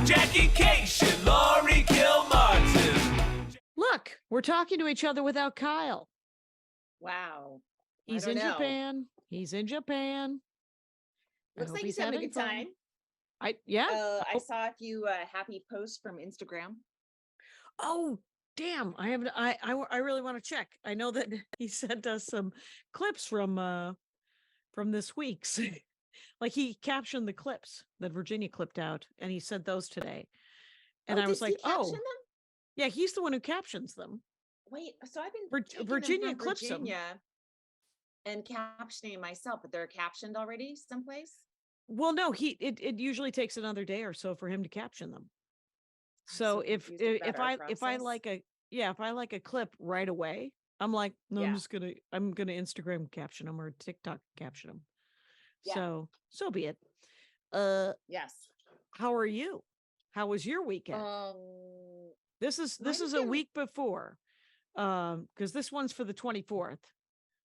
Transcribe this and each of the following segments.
Jackie Cation, Laurie Kilmartin. Look, we're talking to each other without Kyle. Wow. He's I in don't know. Japan. He's in Japan. Looks like he's having a good fun. time. I I saw a few happy posts from Instagram. Oh, damn. I haven't I really want to check. I know that he sent us some clips from this week's. Like he captioned the clips that Virginia clipped out and he sent those today. And I was like, caption them? Yeah, he's the one who captions them. Wait, so I've been taking Virginia them from clips Virginia them. and captioning myself, but they're captioned already someplace. Well, no, it usually takes another day or so for him to caption them. So if I like a clip right away, I'm like, no, Yeah. I'm gonna Instagram caption them or TikTok caption them. Yeah. So be it. Yes. How are you? How was your weekend? This is a week before, because this one's for the 24th,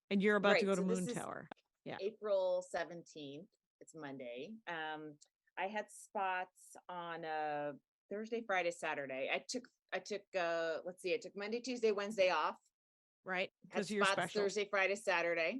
and you're about to go to Moon Tower. Yeah, April 17th. It's Monday. I had spots on Thursday, Friday, Saturday. I took I took Monday, Tuesday, Wednesday off. right. Because you're special. Thursday, Friday, Saturday.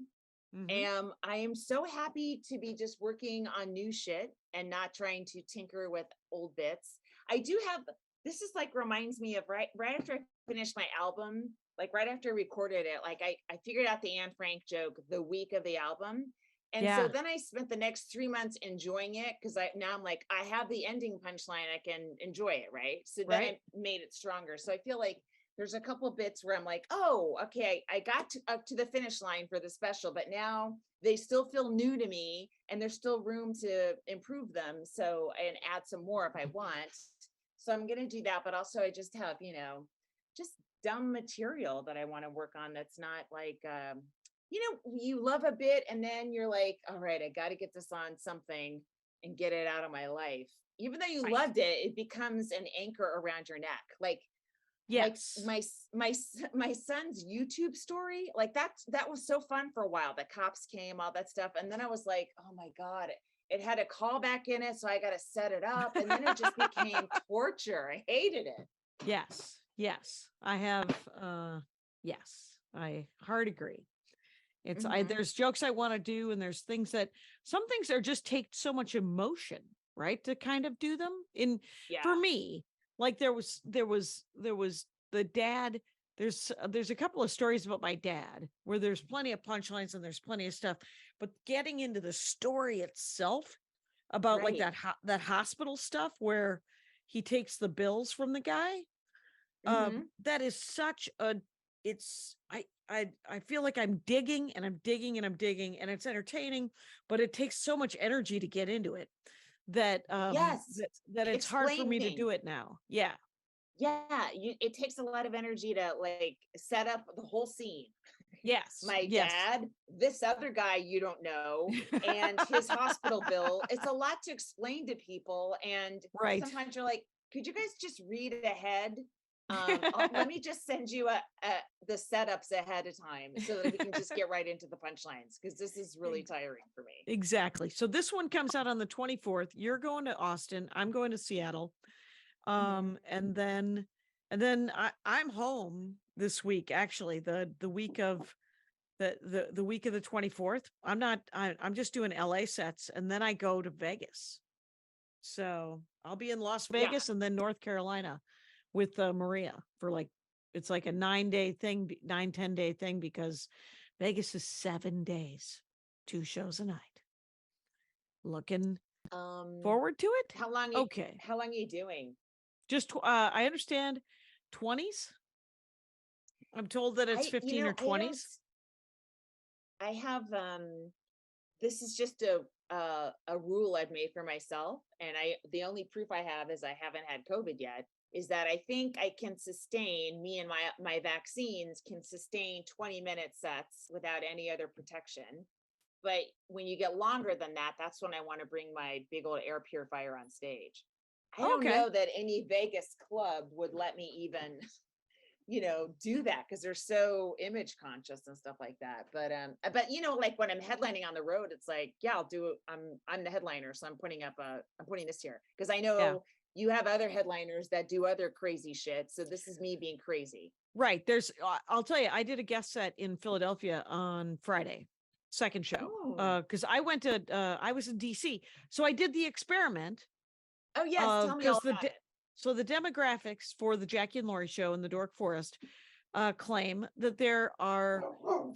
Mhm. I am so happy to be just working on new shit and not trying to tinker with old bits. I do have, this is like reminds me of right after I finished my album, like right after I recorded it, like I figured out the Anne Frank joke the week of the album. And so then I spent the next 3 months enjoying it because I'm like, I have the ending punchline, I can enjoy it, right? So then I made it stronger. So I feel like there's a couple bits where I'm like, oh, okay, I got up to the finish line for the special, but now they still feel new to me and there's still room to improve them. So, and add some more if I want. So I'm going to do that. But also I just have, just dumb material that I want to work on. That's not like, you love a bit and then you're like, all right, I got to get this on something and get it out of my life. Even though you loved it, it becomes an anchor around your neck. Like, yes, like my son's YouTube story, like that was so fun for a while. The cops came, all that stuff, and then I was like, oh my god, it had a callback in it, so I got to set it up, and then it just became torture. I hated it. Yes, I have. Yes, I hard agree. It's there's jokes I want to do, and there's some things are just take so much emotion, right, to kind of do them. For me, like there was the dad. There's a couple of stories about my dad where there's plenty of punchlines and there's plenty of stuff, but getting into the story itself about like that hospital stuff where he takes the bills from the guy. That is such a I feel like I'm digging and I'm digging and I'm digging and it's entertaining, but it takes so much energy to get into it that that it's hard for me to do it now. Yeah. It takes a lot of energy to like set up the whole scene. Yes. My dad, this other guy you don't know, and his hospital bill. It's a lot to explain to people, and sometimes you're like, could you guys just read ahead? Let me just send you the setups ahead of time so that we can just get right into the punchlines, because this is really tiring for me. Exactly. So this one comes out on the 24th. You're going to Austin. I'm going to Seattle. And then I'm home this week, actually, the week of the week of the 24th. I'm just doing LA sets and then I go to Vegas. So I'll be in Las Vegas and then North Carolina with Maria for it's like a 9-day thing, 10 day thing, because Vegas is 7 days, 2 shows a night. Looking forward to it. How long are you doing? Just I understand 20s. I'm told that it's 15 or 20s. I have this is just a rule I've made for myself, and the only proof I have is I haven't had COVID yet, is that I think I can sustain, me and my vaccines can sustain 20-minute sets without any other protection. But when you get longer than that, that's when I want to bring my big old air purifier on stage. I don't know that any Vegas club would let me even, do that, because they're so image conscious and stuff like that. But like when I'm headlining on the road, it's like, I'll do it. I'm the headliner, so I'm putting this here because I know you have other headliners that do other crazy shit. So this is me being crazy. Right. There's, I'll tell you, I did a guest set in Philadelphia on Friday, second show. Oh. Because I went to, I was in DC. So I did the experiment Oh yes, tell me all because about it. so the demographics for the Jackie and Laurie show in the Dork Forest claim that there are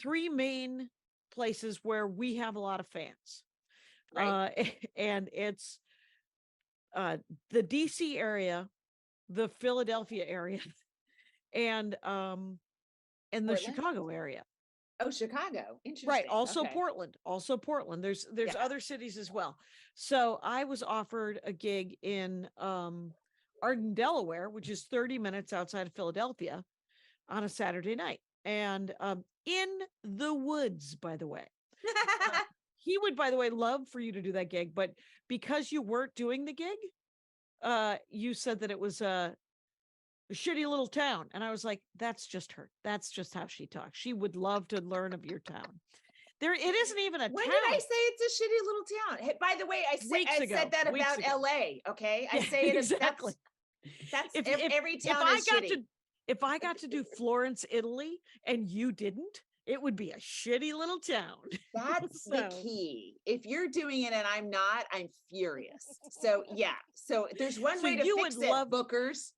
three main places where we have a lot of fans. Right. And it's the DC area, the Philadelphia area, and the Portland? Chicago area. Oh, Chicago. Interesting. Right. Also Okay. Portland. Also Portland. There's Yeah. other cities as well. So I was offered a gig in Arden, Delaware, which is 30 minutes outside of Philadelphia on a Saturday night. And in the woods, by the way. He would, by the way, love for you to do that gig, but because you weren't doing the gig, you said that it was a shitty little town. And I was like, that's just her. That's just how she talks. She would love to learn of your town. There, it isn't even a When town. did I say it's a shitty little town? Hey, by the way, I said that about LA. Okay. I say it exactly. That's every town is shitty. If I got to do Florence, Italy, and you didn't, it would be a shitty little town. That's the key. If you're doing it and I'm not, I'm furious. So yeah. So there's one way to fix it, bookers.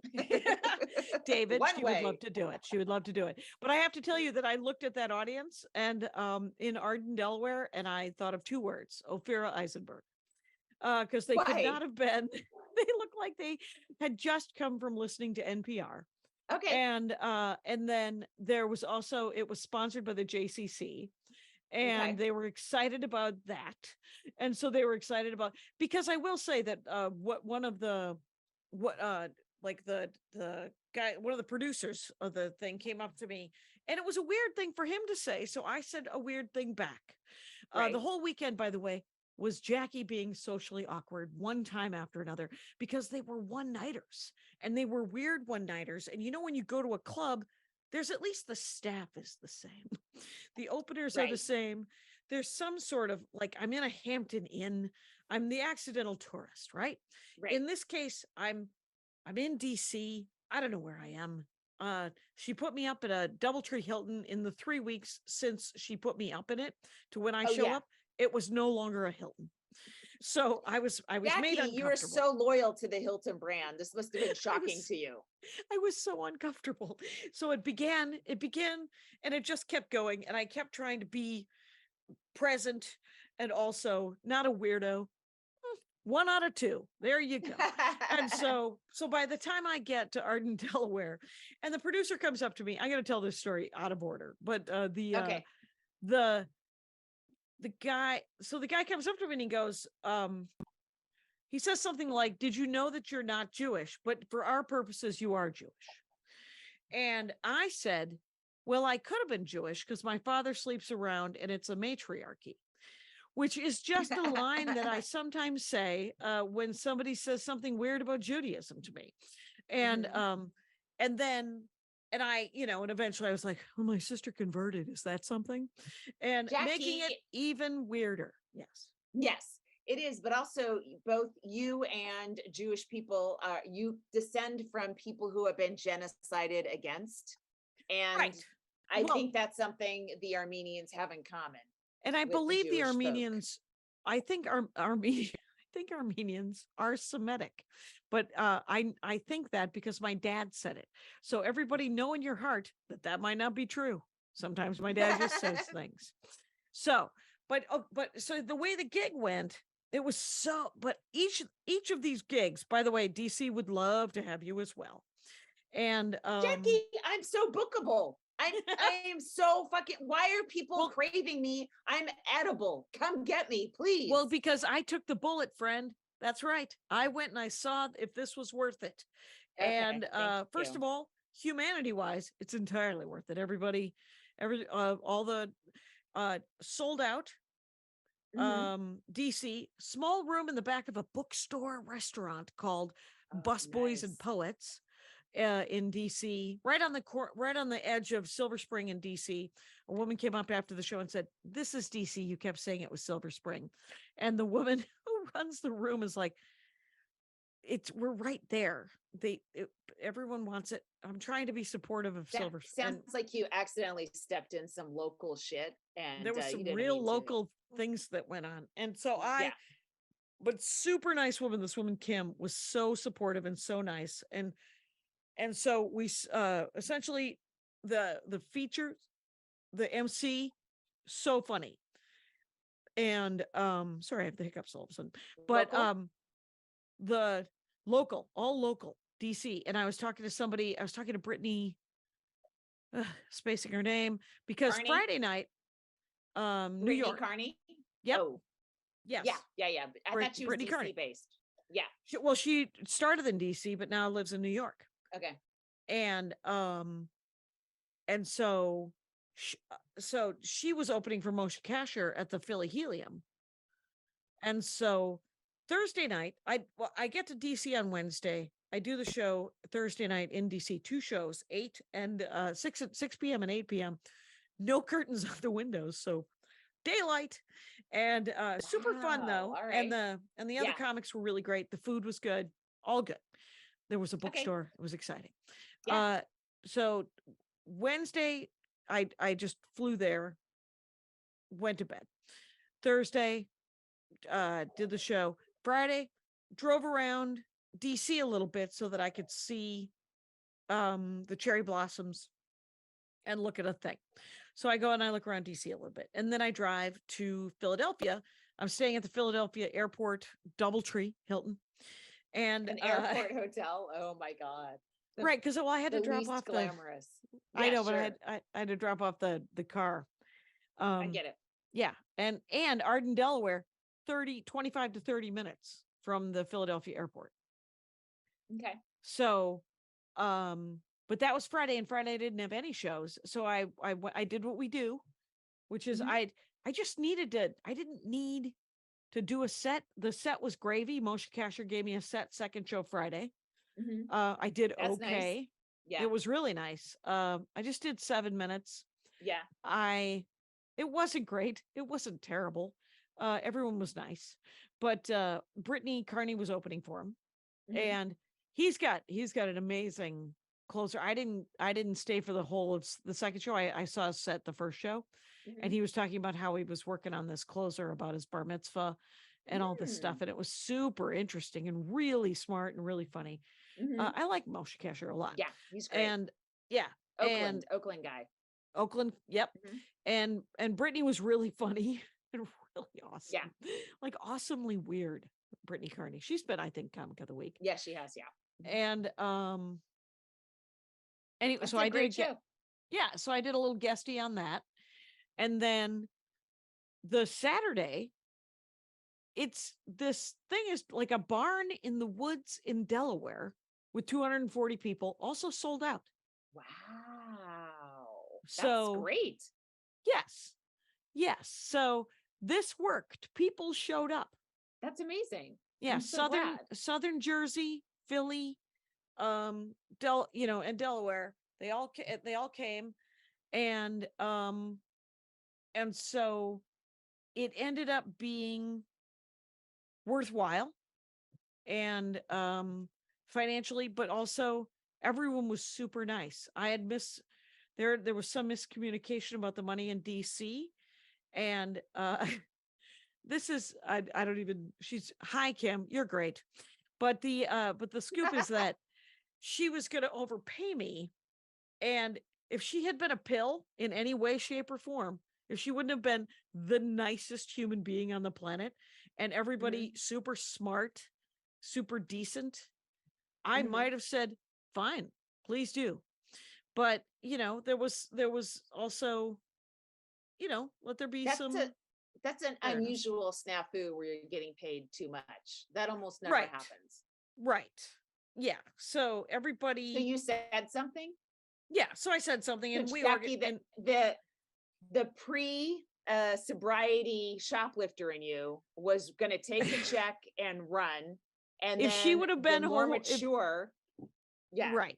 David, she would love to do it. She would love to do it. But I have to tell you that I looked at that audience and in Arden, Delaware, and I thought of two words: Ophira Eisenberg. Because they could not have been, they looked like they had just come from listening to NPR. Okay. And then there was also, it was sponsored by the JCC, and they were excited about that. And so they were excited about, because I will say that one of the guy, one of the producers of the thing came up to me, and it was a weird thing for him to say. So I said a weird thing back. The whole weekend, by the way, was Jackie being socially awkward one time after another, because they were one-nighters and they were weird one-nighters. And you know, when you go to a club, there's at least the staff is the same. The openers are the same. There's some sort of like, I'm in a Hampton Inn. I'm the accidental tourist, right? In this case, I'm in DC. I don't know where I am. She put me up at a DoubleTree Hilton in the 3 weeks since she put me up in it to when I show up. It was no longer a Hilton. So I was Jackie, made uncomfortable. You were so loyal to the Hilton brand. This must have been shocking to you. I was so uncomfortable. So it began and it just kept going. And I kept trying to be present and also not a weirdo. 1 out of 2. There you go. And so by the time I get to Arden, Delaware, and the producer comes up to me, I'm going to tell this story out of order, but the guy comes up to me and he goes, he says something like, did you know that you're not Jewish, but for our purposes, you are Jewish? And I said, well, I could have been Jewish because my father sleeps around and it's a matriarchy, which is just a line that I sometimes say when somebody says something weird about Judaism to me. And and I, and eventually I was like, oh, my sister converted. Is that something? And Jackie, making it even weirder. Yes. Yes, it is. But also both you and Jewish people, you descend from people who have been genocided against. And I think that's something the Armenians have in common. And I believe the Armenians, I think Armenians are Semitic, but I think that because my dad said it. So everybody know in your heart that might not be true. Sometimes my dad just says things. So, but so the way the gig went, it was so. But each of these gigs, by the way, DC would love to have you as well. And Jackie, I'm so bookable. I am so fucking, why are people craving me? I'm edible. Come get me, please. Well, because I took the bullet, friend. That's right. I went and I saw if this was worth it. Okay, and first of all, humanity wise, it's entirely worth it. All the sold out DC, small room in the back of a bookstore restaurant called Busboys and Poets. In DC, right on the edge of Silver Spring in DC, a woman came up after the show and said, "This is DC. You kept saying it was Silver Spring," and the woman who runs the room is like, we're right there. Everyone wants it. I'm trying to be supportive of That Silver, and sounds like you accidentally stepped in some local shit and there was you some didn't real mean to. local things that went on. And so Yeah. but super nice woman. This woman, Kim, was so supportive and so nice. And so we essentially the feature, the MC, so funny. And sorry, I have the hiccups all of a sudden. But Local? the all local DC. And I was talking to Brittany, spacing her name, because Carney? Friday night, New Brittany York. Carney? Yep. Oh, Yes. yeah. I thought she was Brittany DC Carney. based. Yeah. She started in DC, but now lives in New York. Okay. And so she was opening for Moshe Kasher at the Philly Helium. And so Thursday night, I get to DC on Wednesday. I do the show Thursday night in DC, 2 shows, 8 and 6 at 6 p.m. and 8 p.m. No curtains on the windows, so daylight. And super fun though. All And right. the other comics were really great. The food was good, all good. There was a Okay. bookstore. It was exciting. Yeah. So Wednesday, I just flew there, went to bed. Thursday, did the show. Friday, drove around DC a little bit so that I could see the cherry blossoms and look at a thing. So I go and I look around DC a little bit. And then I drive to Philadelphia. I'm staying at the Philadelphia Airport DoubleTree Hilton. And An airport hotel. Oh my God. Right, because I had to drop least off glamorous. I Yeah, know, sure. but I had to drop off the car. I get it. Yeah, and Arden, Delaware, 25 to 30 minutes from the Philadelphia airport. Okay. So, but that was Friday, and Friday I didn't have any shows. So I did what we do, which is Mhm. I just needed to. I didn't need to do a set. The set was gravy. Moshe Kasher gave me a set second show Friday. Mhm. I did That's nice. okay. Yeah. It was really nice. I just did 7 minutes. Yeah. It wasn't great. It wasn't terrible. Everyone was nice, but Brittany Carney was opening for him, Mhm. and he's got an amazing closer. I didn't stay for the whole of the second show. I saw a set the first show, and Mhm. he was talking about how he was working on this closer about his bar mitzvah and all this stuff, and it was super interesting and really smart and really funny. Mhm. I like Moshe Kasher a lot. Yeah, he's great. And yeah, and Oakland guy. Oakland, yep. Mhm. And Brittany was really funny and really awesome. Yeah. Like awesomely weird. Brittany Carney. She's been, I think, comic of the week. Yeah, she has. Yeah. And anyway, That's so a I great did show. so I did a little guesty on that. And then the Saturday, it's this thing is like a barn in the woods in Delaware with 240 people, also sold out. Wow. That's So great. yes. So this worked. People showed up. That's amazing. Yeah, I'm so glad. Southern Jersey, Philly, and Delaware. They all came, and so it ended up being worthwhile, and financially, but also everyone was super nice. I had there was some miscommunication about the money in DC, and this is I don't even she's hi Kim, you're great. But the scoop is that she was going to overpay me, and if she had been a pill in any way, shape, or form, if she wouldn't have been the nicest human being on the planet and everybody super smart, super decent, I might have said, fine, please do. But there was also, let there be That's some that's an fairness. unusual snafu where you're getting paid too much. That almost never Right. happens. Right. Yeah. So everybody. So you said something? Yeah. So I said something, and So we Jackie, and the pre sobriety shoplifter in you was going to take the check and run. And if then she would have been the more home, mature, yeah, right.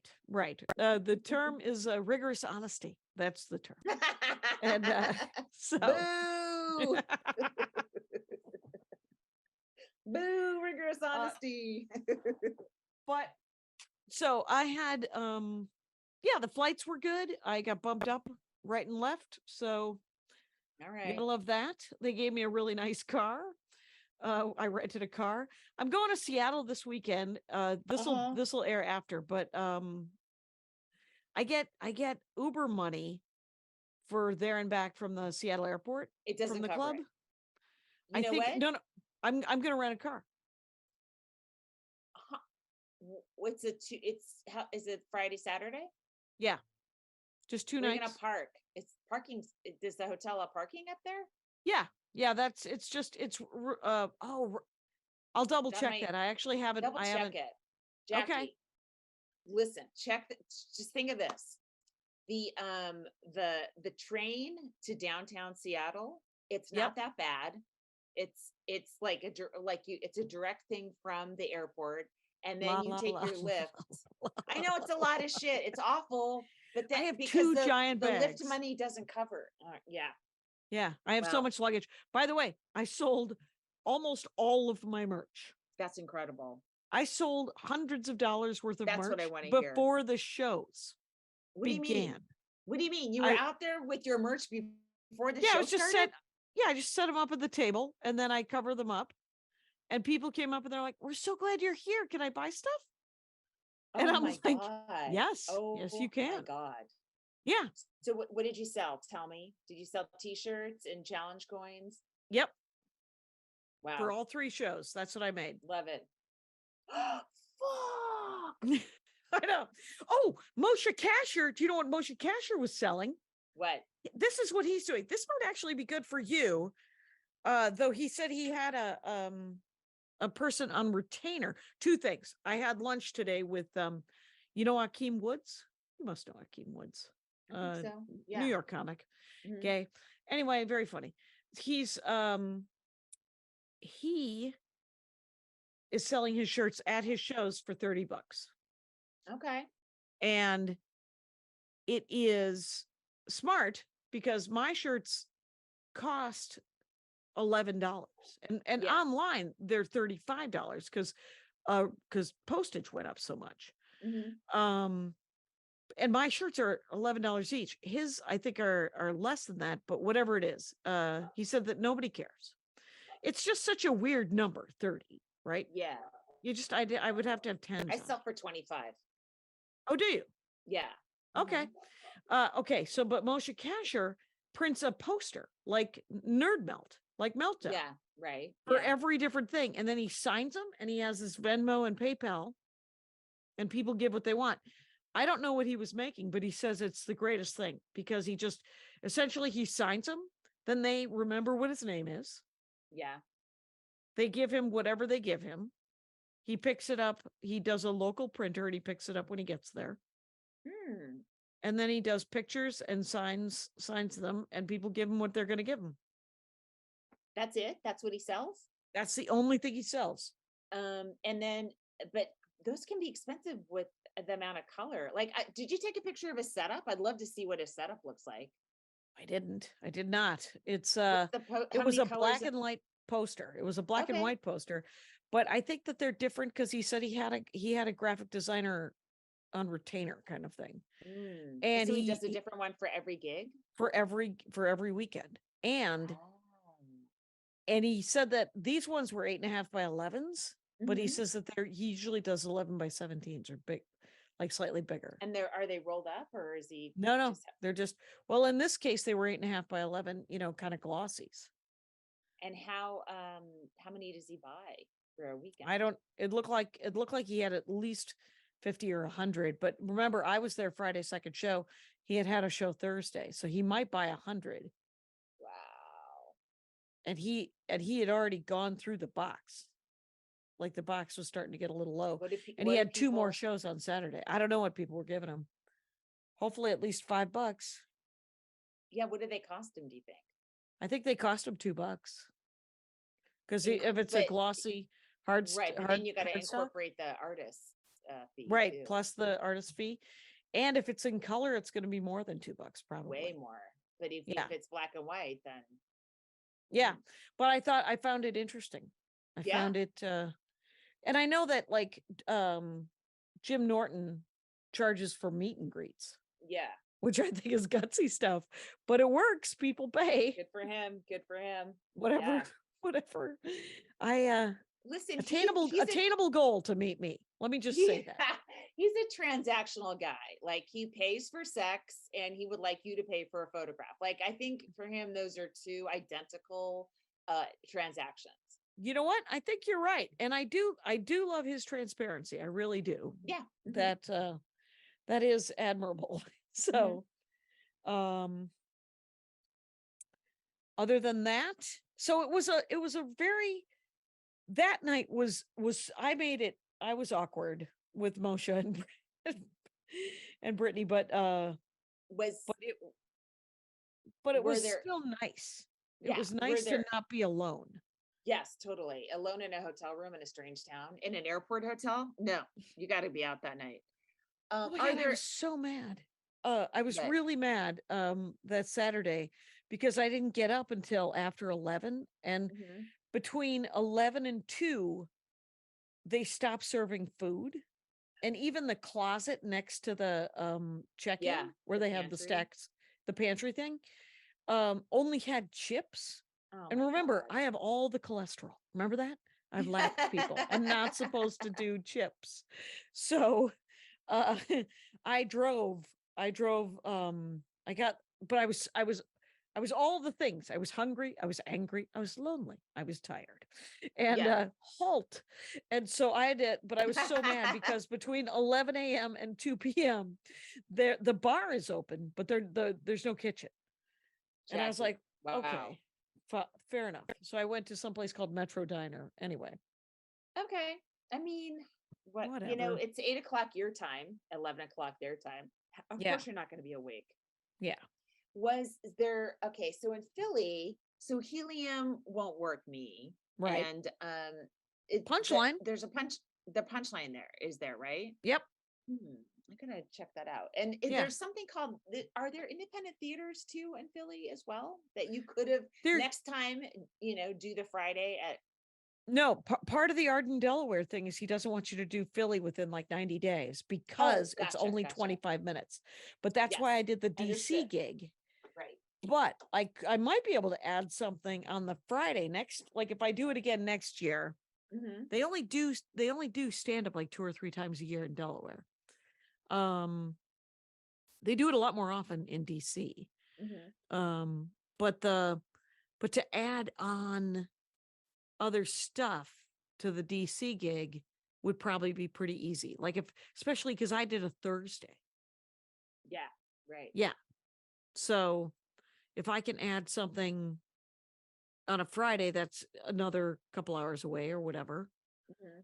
The term is rigorous honesty. That's the term. And so. Boo! Boo, rigorous honesty. But so I had, yeah, the flights were good. I got bumped up right and left. So All you right. gotta love that. They gave me a really nice car. I rented a car. I'm going to Seattle this weekend. This'll air after, but I get Uber money for there and back from the Seattle airport It from doesn't the cover club. it. I You know think what? no, I'm gonna rent a car. Huh, What's it? It's how is it Friday, Saturday? Yeah, just 2 Where are you gonna nights. park? It's parking. Does the hotel have parking up there? Yeah, it's just I'll double That check might that. I actually haven't double I check haven't it. okay. Jackie, listen, check. Just think of this. The um the train to downtown Seattle, it's Yep. not that bad. It's like it's a direct thing from the airport, and La then you la take la. your lift. I know it's a lot of shit. It's awful, but I then have because 2 giant the lift bags. money doesn't cover. Yeah. Yeah, I have so Well, much luggage. By the way, I sold almost all of my merch. that's incredible. I sold hundreds of dollars worth of That's what I merch want to hear. before the shows What do you mean? began. What do you mean? You were I out there with your merch before the Yeah, I show was just started? I just set them up at the table and then I cover them up. And people came up and they're like, "We're so glad you're here. Can I buy stuff?" And Oh I'm my like, God. "Yes, yes, you Oh my can." God. Yeah. So what did you sell? Tell me. Did you sell t-shirts and challenge coins? Yep. For Wow. all 3 shows. That's what I made. Love it. Fuck. I know. Oh, Moshe Kasher. Do you know what Moshe Kasher was selling? What? This is what he's doing. This might actually be good for you. Though he said he had a person on retainer. 2 things. I had lunch today with you know Akeem Woods? You must know Akeem Woods. I think so. New Yeah. York comic. Mhm. Okay. Anyway, very funny. He is selling his shirts at his shows for $30. Okay. And it is smart because my shirts cost $11 and Yeah. online they're $35 because postage went up so much. Mhm. And my shirts are $11 each. His I think are less than that, but whatever it is, he said that nobody cares. It's just such a weird number, 30, right? Yeah. You just I would have to have 10s I on sell it. for 25. Oh, do you? Yeah. Okay. Okay, so but Moshe Kasher prints a poster like Nerd Melt, like Meltdown Yeah. Right. for Yeah. every different thing. And then he signs them and he has his Venmo and PayPal and people give what they want. I don't know what he was making, but he says it's the greatest thing because he just essentially he signs them, then they remember what his name is. Yeah. They give him whatever they give him. He picks it up. He does a local printer and he picks it up when he gets there. Hmm. And then he does pictures and signs them and people give him what they're going to give him. That's it? That's what he sells? That's the only thing he sells. And then, but those can be expensive with the amount of color. Like, did you take a picture of a setup? I'd love to see what a setup looks like. I didn't. I did not. It's What's it how was many a colors? black and white poster. It was a black and Okay. white poster. But I think that they're different because he said he had a graphic designer on retainer kind of thing. And So he does a different one for every gig? for every weekend. And Oh. he said that these ones were 8.5 by 11s, but he Mhm. says that he usually does 11 by 17s or big, like slightly bigger. And are they rolled up or is he No, just they're just, well, in this case, they were 8.5 by 11, kind of glossies. and how many does he buy for a weekend? It looked like he had at least 50 or 100, but remember, I was there Friday, second show. He had a show Thursday, so he might buy 100. Wow. And he had already gone through the box. Like the box was starting to get a little low. And he had 2 more shows on Saturday. I don't know what people were giving him. Hopefully at least $5. Yeah, what do they cost him, do you think? I think they cost him $2. Because if it's a glossy hard, right, but then you got to incorporate the artist fee, right, too. plus the artist fee. And if it's in color, it's going to be more than $2, probably. Way more. But if it's black and white, then yeah. But I found it interesting. I Yeah. found it, and I know that like Jim Norton charges for meet and greets, Yeah. which I think is gutsy stuff, but it works. People pay Good for him. Good for him. whatever, Yeah. whatever. I Listen, attainable goal to meet me. Let me just say that. he's a transactional guy. Like he pays for sex and he would like you to pay for a photograph. Like I think for him, those are two identical transactions. You know what? I think you're right. And I do love his transparency. I really do. Yeah. Mhm. That is admirable. So, um other than that, so it was a very that night was I was awkward with Moshe and and Brittany, Was but it were was there still nice. It yeah, was were nice to there not be alone. yes, totally. Alone in a hotel room in a strange town, in an airport hotel? No, you got to be out that night. Oh my Are God, I there was so mad. I was but really mad that Saturday because I didn't get up until after 11, and mhm. between 11 and 2 they stopped serving food, and even the closet next to the check-in Yeah, where the they have the pantry. stacks, the pantry thing, only had chips. Oh And my remember, gosh. I have all the cholesterol. Remember that? I've lapped people. I'm not supposed to do chips. So uh I drove, I got, but I was all the things. I was hungry, I was angry, I was lonely, I was tired, and Yeah. halt. And so I had to, but I was so mad because between 11 a.m. and 2 p.m. the bar is open, but there's no kitchen. And I was Jackie. like, Wow. okay, fair enough. So I went to someplace called Metro Diner. Anyway, Okay. I mean, whatever. it's 8 o'clock your time, 11 o'clock their time. Of Yeah, course, you're not going to be awake. yeah, Was there, okay, so in Philly, so helium won't work me. right. And Punchline. there's the punchline there is there, right? Yep. Hmm, I'm gonna check that out. And Yeah. there's something called, are there independent theaters too in Philly as well that you could have There, next time, do the Friday at, no, part of the Arden, Delaware thing is he doesn't want you to do Philly within like 90 days oh, because it's gotcha, only gotcha. 25 minutes. But that's why Yes, I did the DC understood. gig. Right. But I might be able to add something on the Friday next, like if I do it again next year. Mm-hmm. They only do stand up like 2 or 3 times a year in Delaware. Um they do it a lot more often in DC. Mm-hmm. Um but to add on other stuff to the DC gig would probably be pretty easy. Like especially because I did a Thursday. Yeah, right. Yeah. So if I can add something on a Friday, that's another couple hours away or whatever. Mm-hmm.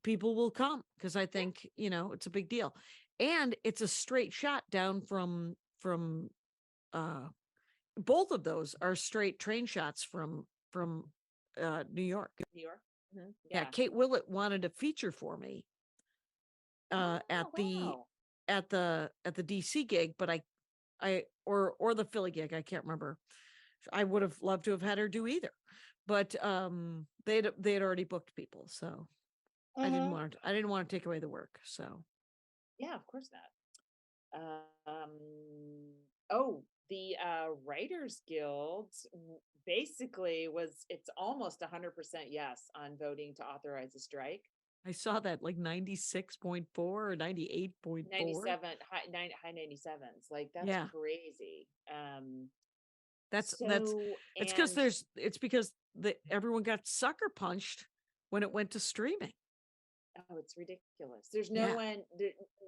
People will come because I Yeah. think, it's a big deal. And it's a straight shot down from uh both of those are straight train shots from New York. New York. Mm-hmm. Yeah, Yeah. Kate Willett wanted a feature for me Oh, at the wow. DC gig, but or the Philly gig, I can't remember. I would have loved to have had her do either. But they had already booked people, so Uh-huh. I didn't want to take away the work. So Yeah, of course not. Oh, the Writers Guild basically it's almost 100% yes on voting to authorize a strike. I saw that like 96.4 or 98.4. 97 high 97s. Like that's Yeah. crazy. That's So it's and because everyone got sucker punched when it went to streaming. oh, it's ridiculous. There's no Yeah. one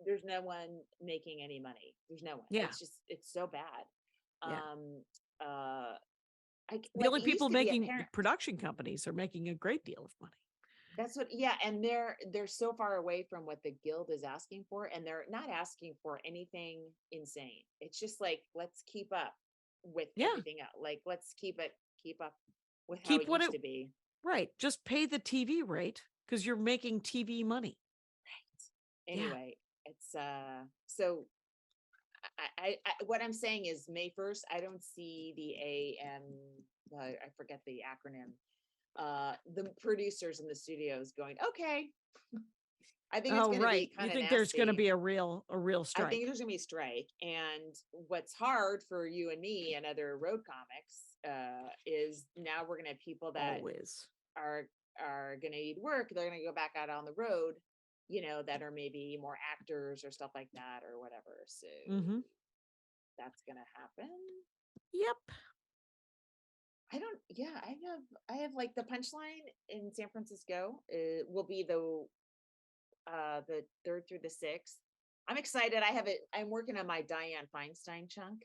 there's no one making any money. There's no one. Yeah. It's so bad. Yeah. Uh The only it used people to be making apparent. production companies are making a great deal of money. That's what, yeah, and they're so far away from what the guild is asking for, and they're not asking for anything insane. It's just like, let's keep up with Yeah. everything else. Like, let's keep up with how Keep it what used it to be. right. Just pay the TV rate because you're making TV money. Yeah. Anyway, it's so what I'm saying is May 1st, I don't see the AM, I forget the acronym. the producers in the studios going, okay. I think it's Oh, going to be right. You kind of think there's going to nasty. be a real I strike? think there's gonna be a strike. And what's hard for you and me and other road comics is now we're gonna have people that Always. are gonna need work. They're gonna go back out on the road, that are maybe more actors or stuff like that or whatever. So Mm-hmm. that's gonna happen. Yep. I have like the punchline in San Francisco will be the 3rd through the 6th. I'm excited. I'm working on my Diane Feinstein chunk,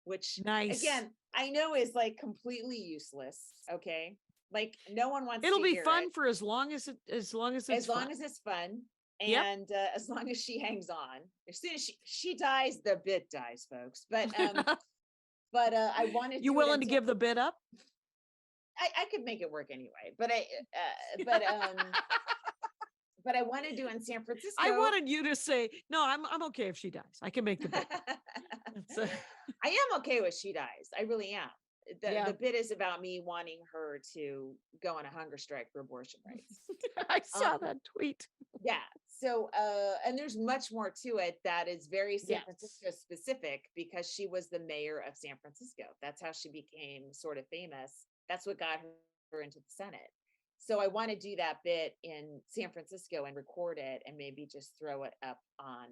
which Nice. again, I know is like completely useless. Okay. Like no one wants It'll to be hear fun it. for as long as it's As long fun. as it's fun. Yep. And as long as she hangs on. As soon as she dies, the bit dies, folks. But I wanted You willing to give the bit up? I could make it work anyway. But I want to do in San Francisco. I wanted you to say, no, I'm okay if she dies. I can make the bit. I am okay with she dies. I really am. Yeah. The bit is about me wanting her to go on a hunger strike for abortion rights. I saw that tweet. Yeah. So, and there's much more to it that is very San Yes. Francisco specific because she was the mayor of San Francisco. That's how she became sort of famous. That's what got her into the Senate. So I want to do that bit in San Francisco and record it and maybe just throw it up on,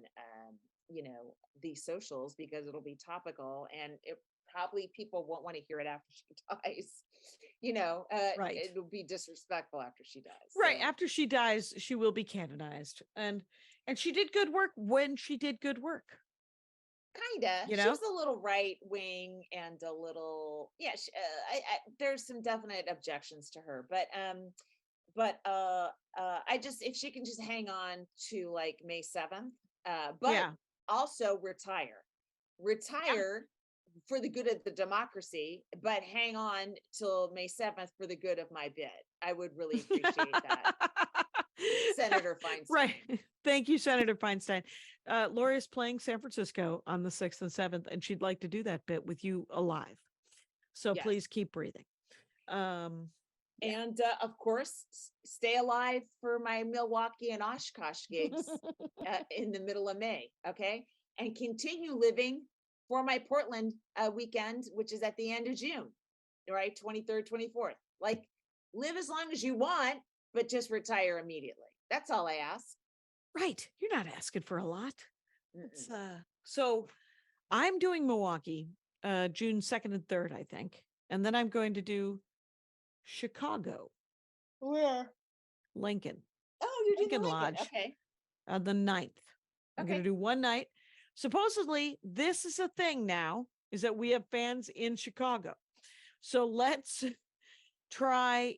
these socials because it'll be topical and it probably people won't want to hear it after she dies. Right. It'll be disrespectful after she dies. Right. So, After she dies, she will be canonized. And she did good work when she did good work. kinda. You She know? was a little right wing and a little, yeah. There's some definite objections to her, I just if she can just hang on to like May 7th, but Yeah. also retire for the good of the democracy, but hang on till May 7th for the good of my bid. I would really appreciate that, Senator Feinstein. Right. Thank you, Senator Feinstein. Laurie is playing San Francisco on the 6th and 7th, and she'd like to do that bit with you alive. So Yes. please keep breathing. Yeah. And of course, stay alive for my Milwaukee and Oshkosh gigs in the middle of May. Okay. And continue living for my Portland weekend, which is at the end of June, right? 23rd, 24th. Like live as long as you want, but just retire immediately. That's all I ask. Right. You're not asking for a lot. It's, so I'm doing Milwaukee, June 2nd and 3rd, I think. And then I'm going to do Chicago. Where? Lincoln. Oh, you're doing Lincoln Lincoln. Lodge. Okay. The 9th. I'm going to do one night. Supposedly, this is a thing now, is that we have fans in Chicago. So let's try,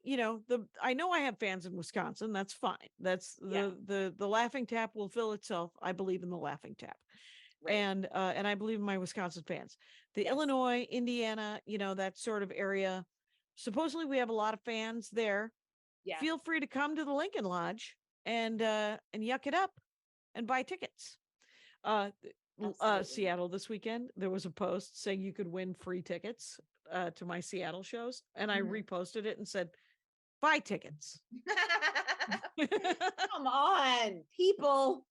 I know I have fans in Wisconsin. That's fine. That's the Laughing Tap will fill itself. I believe in the Laughing Tap. Right. And I believe in my Wisconsin fans. The Illinois, Indiana, that sort of area. Supposedly we have a lot of fans there. Yeah. Feel free to come to the Lincoln Lodge and yuck it up and buy tickets. Seattle this weekend, there was a post saying you could win free tickets to my Seattle shows. And I reposted it and said, buy tickets. Come on, people.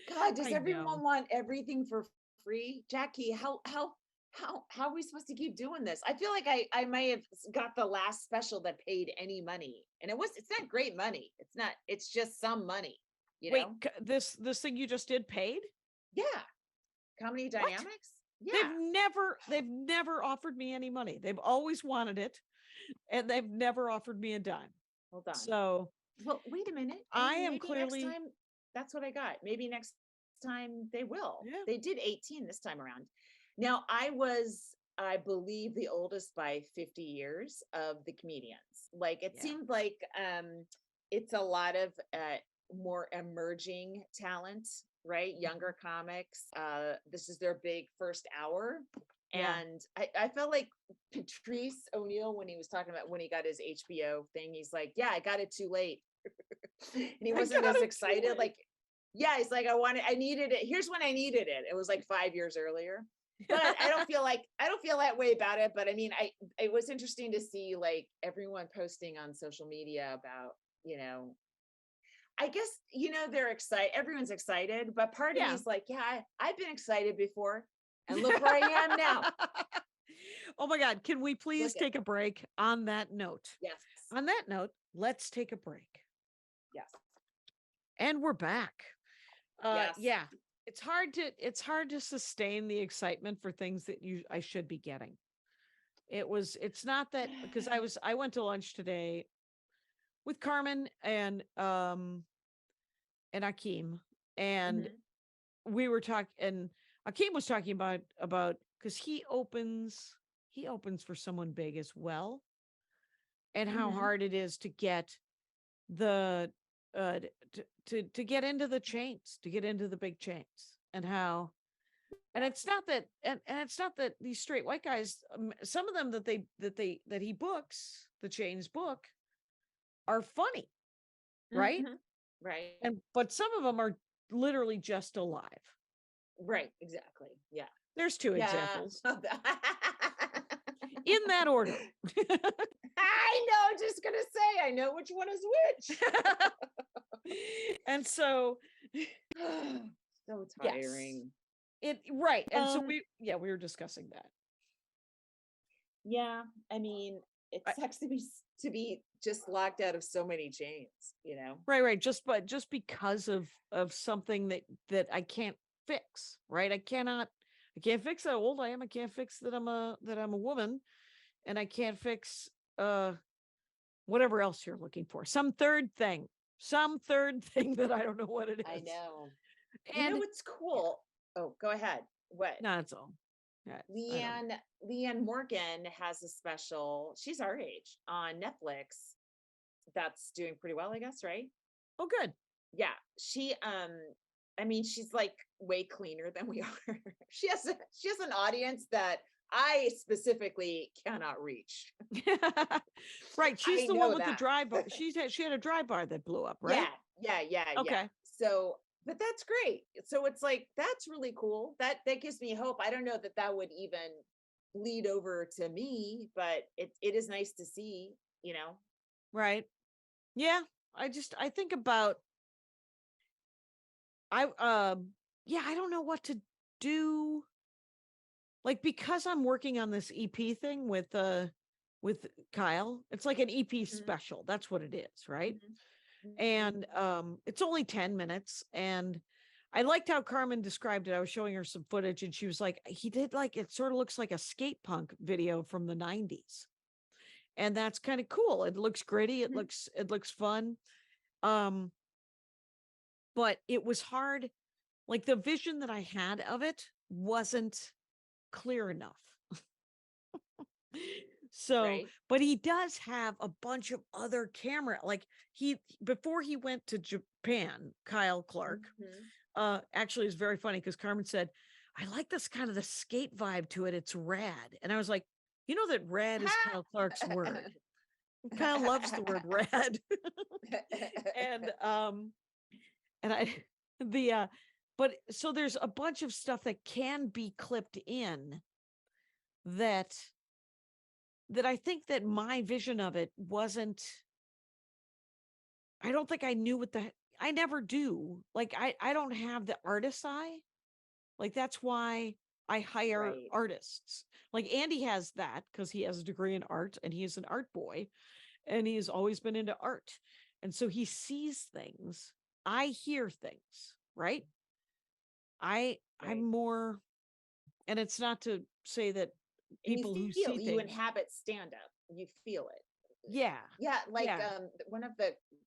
God, does everyone want everything for free? Jackie, how are we supposed to keep doing this? I feel like I may have got the last special that paid any money. And it's not great money. It's just some money. Wait, this thing you just did paid? Yeah. Comedy Dynamics? Yeah. They've never offered me any money. They've always wanted it. And they've never offered me a dime. Hold on. So well, wait a minute. I am clearly next time, that's what I got. Maybe next time they will. Yeah. They did 18 this time around. Now I believe the oldest by 50 years of the comedians. Like it seemed like it's a lot of more emerging talent, right? Younger comics. This is their big first hour. And I felt like Patrice O'Neill, when he was talking about when he got his HBO thing, he's like, yeah, I got it too late. And he wasn't as excited. Like, yeah, he's like, I needed it. Here's when I needed it. It was like 5 years earlier. but I don't feel that way about it. But I mean, it was interesting to see like everyone posting on social media about, I guess, they're excited. Everyone's excited, but part of me Yeah. is like, yeah, I've been excited before, and look where I am now. Oh my God. Can we please Look at, take a break on that note? yes, On that note, let's take a break. yes, And we're back. yes. Yeah. It's hard to sustain the excitement for things that I should be getting. It's not that because I went to lunch today with Carmen and Akeem, and Mhm. we were talking, and Akeem was talking about because he opens for someone big as well, and how Mhm. hard it is to get the to get into the chains, to get into the big chains, and how and it's not that and it's not that these straight white guys, some of them that he books, the chains book, are funny, right? Mhm. Right. And but some of them are literally just alive. Right. Exactly. Yeah. There's two Yeah. examples in that order. I know. Just gonna say, I know which one is which. And so So yes, tiring. right. And so Um. we were discussing that. Yeah. I mean, it I, sucks to be just locked out of so many chains. right. Just because of something that I can't fix, right? I can't fix how old I am. I can't fix that I'm a woman, and I can't fix whatever else you're looking for. Some third thing that I don't know what it I is. know. And What's cool? Oh, go ahead. What? no, that's all. Yeah, I don't know. Leanne Morgan has a special. She's our age on Netflix. That's doing pretty well, I guess, right? Oh, good. Yeah. I mean, she's like way cleaner than we are. She has an audience that I specifically cannot reach. Right. She's I the one know with the that. dry bar. She had a dry bar that blew up, right? Yeah. Okay. So, but that's great. So it's like that's really cool. That gives me hope. I don't know that would even bleed over to me, but it is nice to see. Right. Yeah. I think about yeah, I don't know what to do. Like because I'm working on this EP thing with Kyle. It's like an EP Mhm, special. That's what it is, right? mhm, mhm. And it's only 10 minutes, and I liked how Carmen described it. I was showing her some footage, and she was like, he did like, it sort of looks like a skate punk video from the 90s, and that's kind of cool. It looks gritty, Mhm. it looks fun. um but it was hard, like the vision that I had of it wasn't clear enough. So, Right. but he does have a bunch of other camera, like he before he went to Japan, Kyle Clark, Mhm. actually is very funny because Carmen said, I like this kind of the skate vibe to it. It's rad. And I was like, you know that rad is Kyle Clark's word. Kyle loves the word rad. and and I the but so there's a bunch of stuff that can be clipped in that I think that my vision of it wasn't, I don't think I knew what I never do. Like I don't have the artist eye. Like that's why I hire Right. artists. Like Andy has that because he has a degree in art and he is an art boy and he has always been into art. And so he sees things. I hear things, right? I'm Right. more, and it's not to say that And people who see you things. inhabit stand up. You feel it. Yeah. Yeah, like Yeah. one of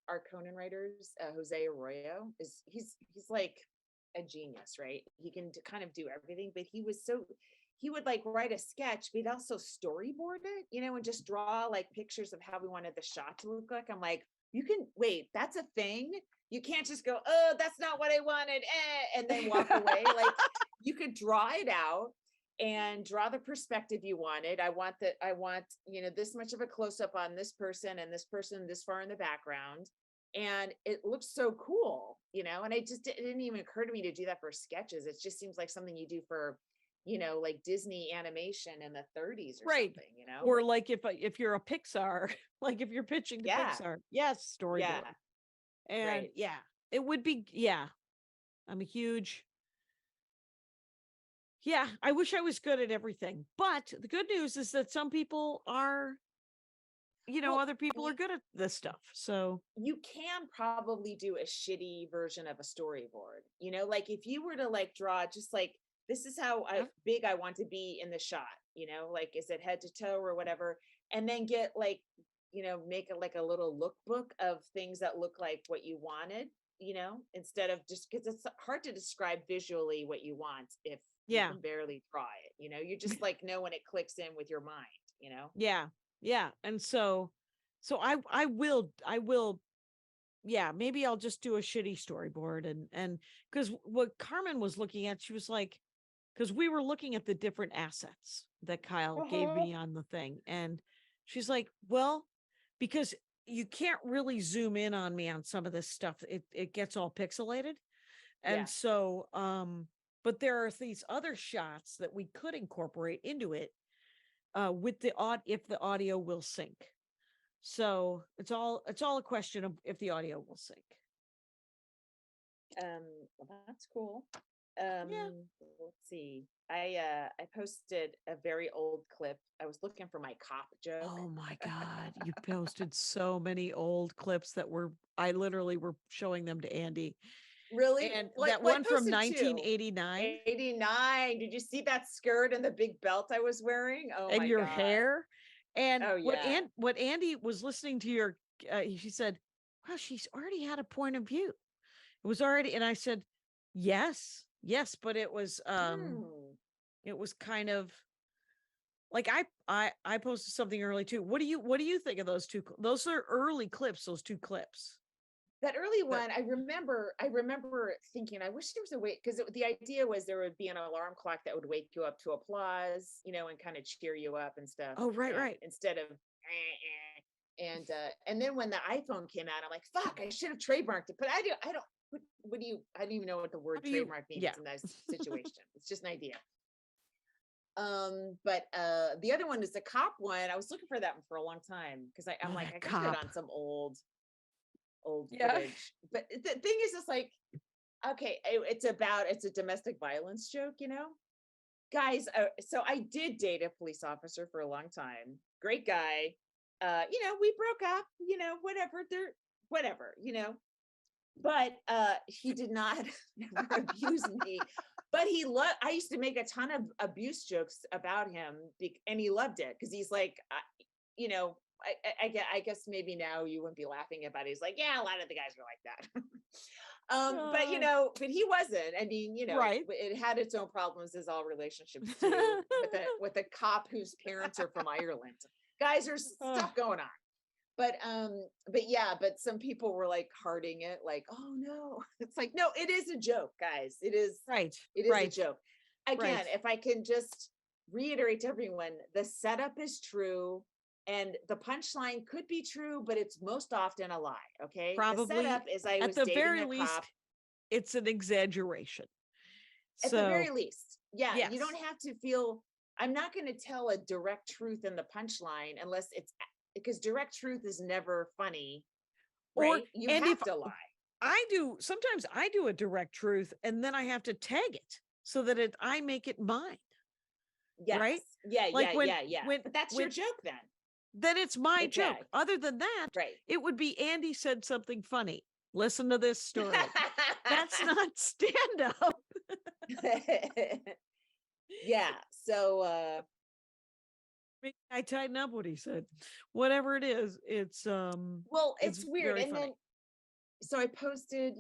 our Conan writers, Jose Arroyo, he's like a genius, right? He can kind of do everything, but he would like write a sketch, but he'd also storyboard it, and just draw like pictures of how we wanted the shot to look like. I'm like, you can wait, that's a thing. You can't just go, oh, that's not what I wanted, and then walk away. Like you could draw it out and draw the perspective you wanted. I want this much of a close up on this person and this person this far in the background. And it looks so cool, and it didn't even occur to me to do that for sketches. It just seems like something you do for like Disney animation in the 30s or Right. something. Or like if you're a Pixar, like if you're pitching to Yeah. Pixar, yes, storyboard. Yeah. And Right. yeah, it would be, yeah. I'm a huge, yeah, I wish I was good at everything. But the good news is that some people are, Well, other people are good at this stuff. So you can probably do a shitty version of a storyboard. Like if you were to like draw just like this is how yeah, big I want to be in the shot, like is it head to toe or whatever, and then get like, make it like a little lookbook of things that look like what you wanted, instead of just because it's hard to describe visually what you want if you yeah, can barely draw it, you just like know when it clicks in with your mind. yeah, yeah. And so I will, yeah, maybe I'll just do a shitty storyboard and because what Carmen was looking at, she was like, because we were looking at the different assets that Kyle gave Uh-huh. me on the thing. And she's like, well, because you can't really zoom in on me on some of this stuff. It gets all pixelated. Yeah. And so, but there are these other shots that we could incorporate into it with the if the audio will sync. So it's all a question of if the audio will sync. Well, that's cool. Yeah. Let's see. I posted a very old clip. I was looking for my cop joke. Oh my God. You posted so many old clips that I literally were showing them to Andy. Really? And Like that well, I one from posted two. 1989 89. Did you see that skirt and the big belt I was wearing? Oh and my your God. hair. And Oh yeah. what Andy was listening to she said, wow, she's already had a point of view. It was already, and I said, yes, yes, but Hmm. it was kind of like I posted something early too. What do you think of those two? Those are early clips, those two clips. That early But one, I remember thinking, I wish there was a way, because the idea was there would be an alarm clock that would wake you up to applause, and kind of cheer you up and stuff. oh, right, And right. instead of and then when the iPhone came out, I'm like, fuck, I should have trademarked it. But I don't what do you I don't even know what the How word do you, trademark means yeah. in that situation. It's just an idea. But the other one is the cop one. I was looking for that one for a long time because I'm Oh, like, that I got it cop. on some old Yeah. footage. But the thing is, it's like, okay, it's a domestic violence joke, guys. So I did date a police officer for a long time. Great guy. We broke up, whatever. Whatever, but he did not never abuse me. But I used to make a ton of abuse jokes about him, and he loved it because he's like, you know I guess maybe now you wouldn't be laughing about it. He's like, yeah, a lot of the guys are like that. But but he wasn't. I mean, Right. it had its own problems, as all relationships do, with a cop whose parents are from Ireland. Guys, there's Oh, stuff going on. But some people were like hearting it, like, oh no. It's like, no, it is a joke, guys. right, It is a right, joke. right. Again, if I can just reiterate to everyone, the setup is true and the punchline could be true, but it's most often a lie. Okay. The Probably setup is I at was the dating very a cop. least, it's an exaggeration. At the So very least. Yeah. You don't yes, have to feel, I'm not going to tell a direct truth in the punchline unless it's because direct truth is never funny, or right? You and if have to lie. sometimes I do a direct truth and then I have to tag it so that I make it mine, Yes. right? Yeah, Like yeah, yeah, yeah. But that's your when joke then. then it's my The joke. tag. Other than that, Right. it would be Andy said something funny. Listen to this story. That's not stand up. Yeah. So I tighten up what he said. Whatever it is, well, it's it's weird. very And funny. then so I posted,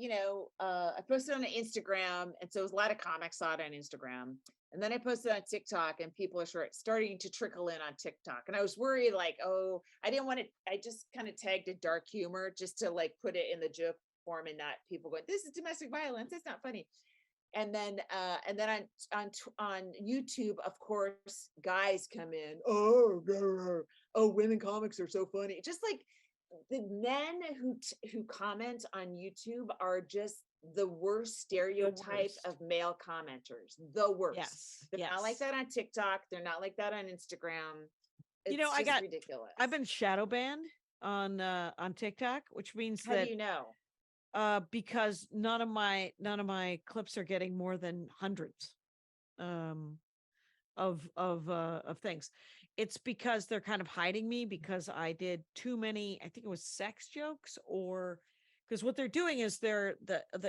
I posted on Instagram, and so a lot of comics saw it on Instagram. And then I posted on TikTok, and people are starting to trickle in on TikTok. And I was worried, like, oh, I didn't want to. I just kind of tagged it dark humor just to like put it in the joke form and not people going, "This is domestic violence. It's not funny." And then on YouTube, of course, guys come in. Oh, oh, women comics are so funny. Just like the men who comment on YouTube are just the worst stereotype worst. of male commenters. The worst. Yes. They're not like that on TikTok. They're not like that on Instagram. It's just ridiculous. I've been shadow banned on TikTok, which means How that do you know? because none of my clips are getting more than hundreds of things. It's because they're kind of hiding me because I did too many, I think it was sex jokes, or because what they're doing is the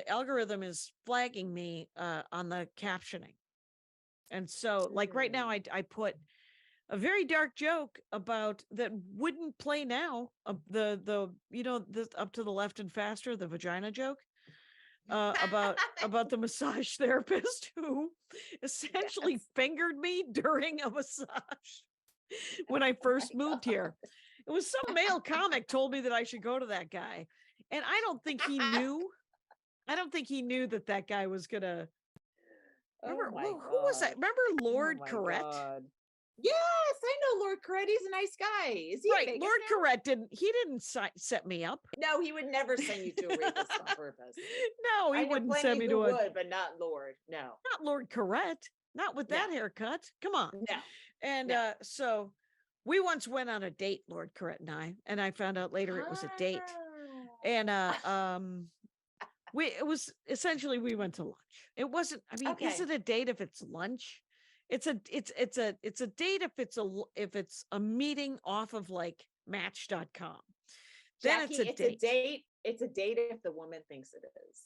algorithm is flagging me on the captioning. And so like right now I put a very dark joke about that wouldn't play now. The up to the left and faster, the vagina joke. About the massage therapist who essentially Yes. fingered me during a massage when I first moved here. It was some male comic told me that I should go to that guy, and I don't think he knew. I don't think he knew that guy was gonna. Remember who was that? Remember Lord Correct? God. Yes, I know Lord Correct. He's a nice guy. Is he Right, Vegas Lord now? Correct didn't set me up. No, he would never send you to a rapist on purpose. No, he I know wouldn't plenty send me who to a would, but not Lord. No, not Lord Correct, not with that No. haircut. Come on. no. And No. so we once went on a date, Lord Correct and I found out later it was a date. And it was essentially we went to lunch. It wasn't, I mean, is Okay. it a date if it's lunch? It's a date if it's a meeting off of like match.com. Then Jackie, it's a date. It's a date if the woman thinks it is.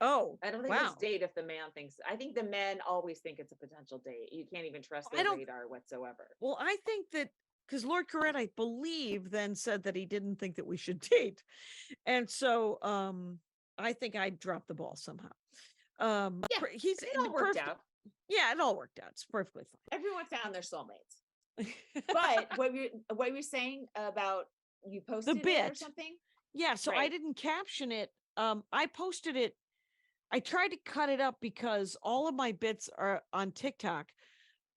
Oh, I don't think wow. it's date if the man thinks. I think the men always think it's a potential date. You can't even trust I their don't- radar whatsoever. Well, I think that because Lord Correct, I believe, then said that he didn't think that we should date. And so I think I dropped the ball somehow. Yeah, He's it all worked out. Yeah, it all worked out. It's perfectly fine. Everyone found their soulmates. But what you're saying about you posted it or bit. something? Yeah, so I Right. didn't caption it. I posted it. I tried to cut it up because all of my bits are on TikTok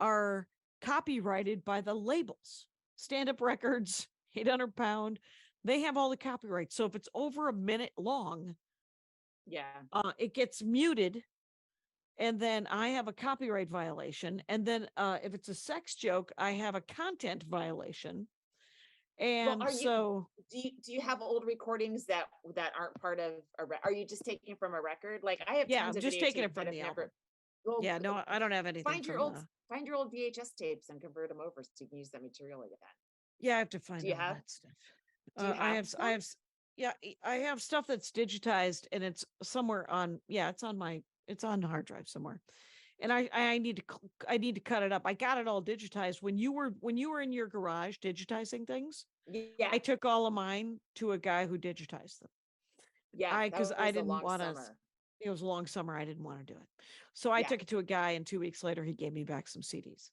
are copyrighted by the labels. Stand Up Records, 800 Pound. They have all the copyright. So if it's over a minute long, Yeah. it gets muted. And then I have a copyright violation. And then if it's a sex joke, I have a content violation. And do you have old recordings that aren't part of are you just taking from a record? Like I have tons I'm of just taking videotapes it from that the have album. never. Well, Yeah, no, I don't have anything. find your old VHS tapes and convert them over so you can use that material again. Yeah, I have to find Do you all have? that stuff. Do you I have? have, yeah, I have stuff that's digitized and it's somewhere on, it's on the hard drive somewhere. And I need to cut it up. I got it all digitized when you were in your garage digitizing things. Yeah. I took all of mine to a guy who digitized them. Yeah. Because I didn't want to. Summer. It was a long summer. I didn't want to do it. So I took it to a guy and 2 weeks later, he gave me back some CDs.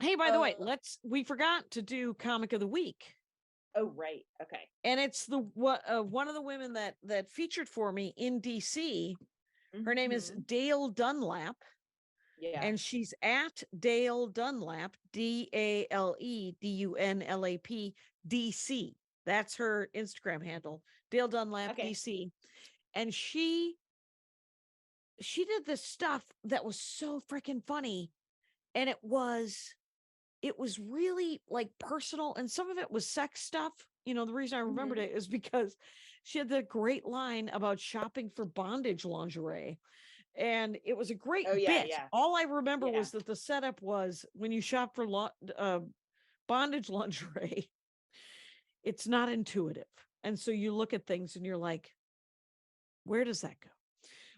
Hey, by the way, we forgot to do comic of the week. Oh, right. Okay. And it's one of the women that featured for me in DC. Her name is Dale Dunlap. Yeah. And she's at Dale Dunlap, DALE DUNLAP DC. That's her Instagram handle, Dale Dunlap DC. And she did this stuff that was so freaking funny. And it was really like personal. And some of it was sex stuff. The reason I remembered it is because she had the great line about shopping for bondage lingerie. And it was a great bit. Yeah. All I remember was that the setup was when you shop for bondage lingerie, it's not intuitive. And so you look at things and you're like, where does that go?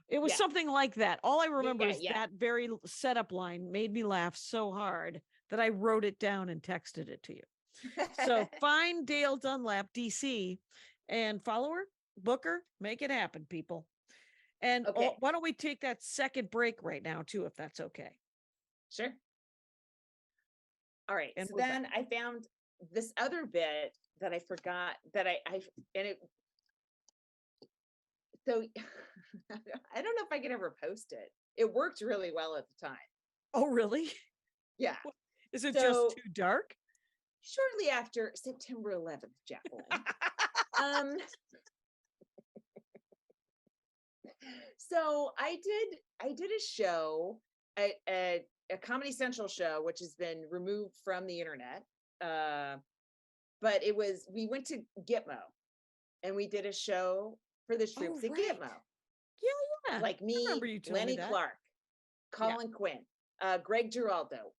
It was something like that. All I remember is that very setup line made me laugh so hard that I wrote it down and texted it to you. So find Dale Dunlap, DC, and follow her, book her, make it happen, people. And why don't we take that second break right now, too, if that's okay? Sure. All right. And so then I found this other bit that I forgot that so I don't know if I could ever post it. It worked really well at the time. Oh, really? Yeah. Is it just too dark? Shortly after September 11th, Jacqueline. So I did a show, a Comedy Central show, which has been removed from the internet. But we went to Gitmo and we did a show for the Oh, troops at right. Gitmo. Yeah. Like I me, remember you telling me Lenny that. Clark, Yeah. Colin Quinn, Greg Giraldo,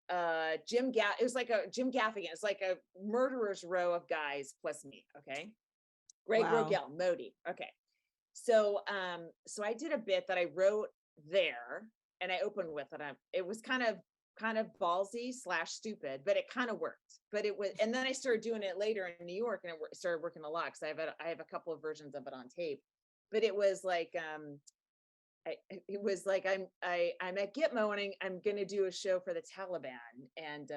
Jim It was like a Jim Gaffigan. It's like a murderer's row of guys plus me. Okay. Greg Wow. Rogel, Modi. Okay. So so I did a bit that I wrote there and I opened with it. It was kind of ballsy / stupid, but it kind of worked. But it was, and then I started doing it later in New York, and it started working a lot because I have a couple of versions of it on tape. But it was like it was like I'm at Gitmo and I'm gonna do a show for the Taliban, and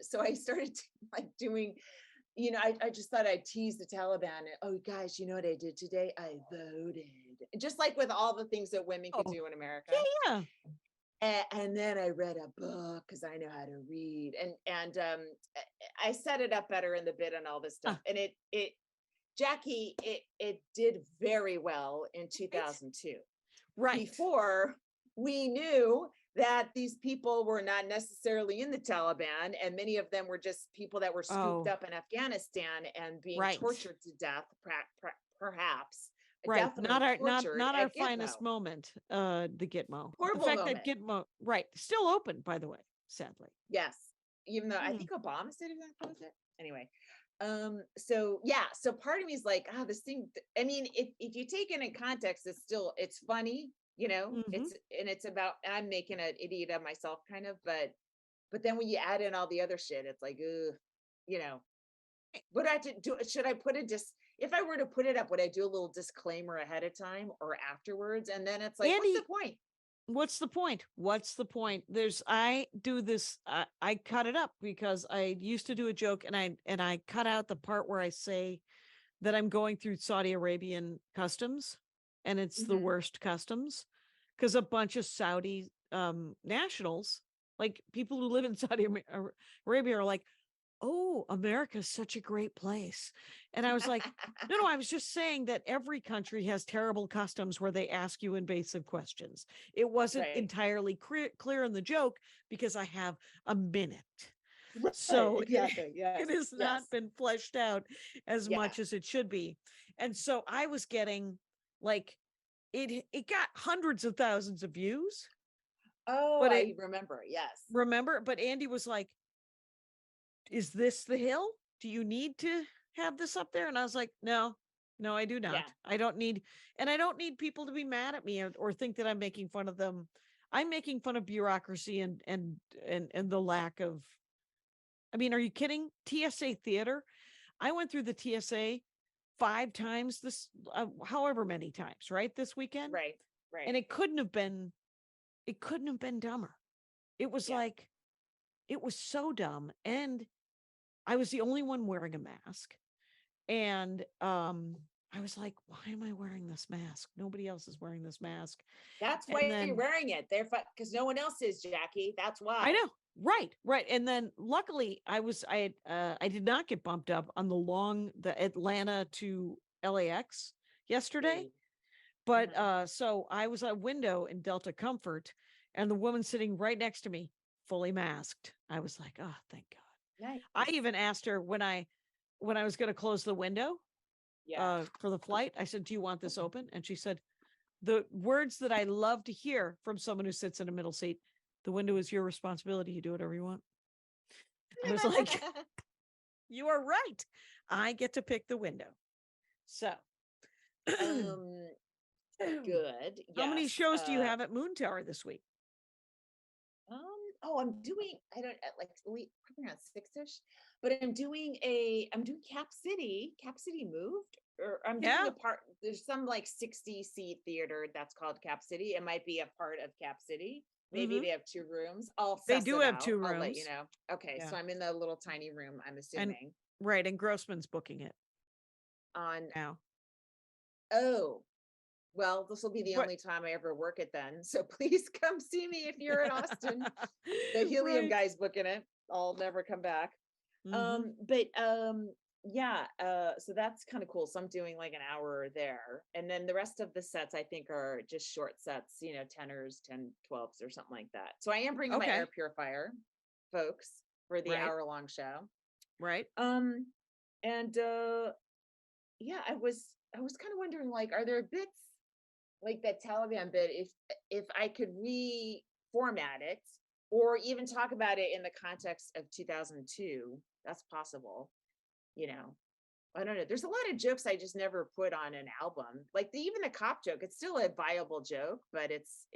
so I started like doing, I just thought I'd tease the Taliban. And, oh, guys, you know what I did today? I voted, just like with all the things that women could Oh, do in America. yeah. And then I read a book because I know how to read, and I set it up better in the bit and all this stuff, and Jackie, it did very well in 2002. Right. Before we knew that these people were not necessarily in the Taliban, and many of them were just people that were scooped up in Afghanistan and being tortured to death, perhaps. Right. Definitely Not tortured our at finest Gitmo. moment, the Gitmo. The Horrible fact moment. that Gitmo, right, still open, by the way, sadly. Yes. Even though I think Obama said he was going to close it. Anyway. So yeah, so part of me is like, this thing, I mean, if you take it in context, it's funny, it's about, I'm making an idiot of myself kind of, but then when you add in all the other shit, it's like, what I have to do, should I put if I were to put it up, would I do a little disclaimer ahead of time or afterwards? And then it's like, Andy, what's the point? What's the point? What's the point? I do this. I cut it up because I used to do a joke, and I cut out the part where I say that I'm going through Saudi Arabian customs, and it's the worst customs, because a bunch of Saudi nationals, like people who live in Saudi Arabia, are like, oh, America's such a great place. And I was like, no, I was just saying that every country has terrible customs where they ask you invasive questions. It wasn't entirely clear in the joke because I have a minute. Right, So exactly. it has not been fleshed out as much as it should be. And so I was getting like, it got hundreds of thousands of views. Oh, but I remember. Yes. Remember, but Andy was like, is this the hill? Do you need to have this up there? And I was like, no, I do not. I don't need people to be mad at me or think that I'm making fun of them. I'm making fun of bureaucracy and the lack of, I mean, are you kidding? TSA theater. I went through the TSA 5 times this, however many times, right? This weekend. Right. And it couldn't have been dumber. It was like, it was so dumb. And I was the only one wearing a mask. And I was like, why am I wearing this mask? Nobody else is wearing this mask. That's why you're wearing it. Because no one else is, Jackie. That's why. I know. Right. And then luckily I did not get bumped up on the Atlanta to LAX yesterday. But so I was at a window in Delta Comfort, and the woman sitting right next to me, fully masked. I was like, oh, thank God. Nice. I even asked her when I was going to close the window for the flight, I said, do you want this open? And she said, the words that I love to hear from someone who sits in a middle seat, the window is your responsibility. You do whatever you want. I was like, you are right. I get to pick the window. So good. How many shows do you have at Moon Tower this week? I'm doing, I don't like probably around 6-ish, but I'm doing Cap City moved, or I'm doing a part, there's some like 60 seat theater that's called Cap City. It might be a part of Cap City. Maybe they have 2 rooms. They do have 2 rooms. I'll let you know. Okay. So I'm in the little tiny room, I'm assuming. And Grossman's booking it on now. Oh, well, this will be the only time I ever work it then. So please come see me if you're in Austin. The Helium guy's booking it. I'll never come back. But yeah, so that's kind of cool. So I'm doing like an hour there. And then the rest of the sets I think are just short sets, tenors, 10, 12s or something like that. So I am bringing my air Okay. purifier, folks, for the Right. hour-long show. Right. Um, and yeah, I was kind of wondering, like, are there bits like that Taliban bit, if I could reformat it or even talk about it in the context of 2002, that's possible, you know. I don't know. There's a lot of jokes I just never put on an album. Like even the cop joke, it's still a viable joke, but it's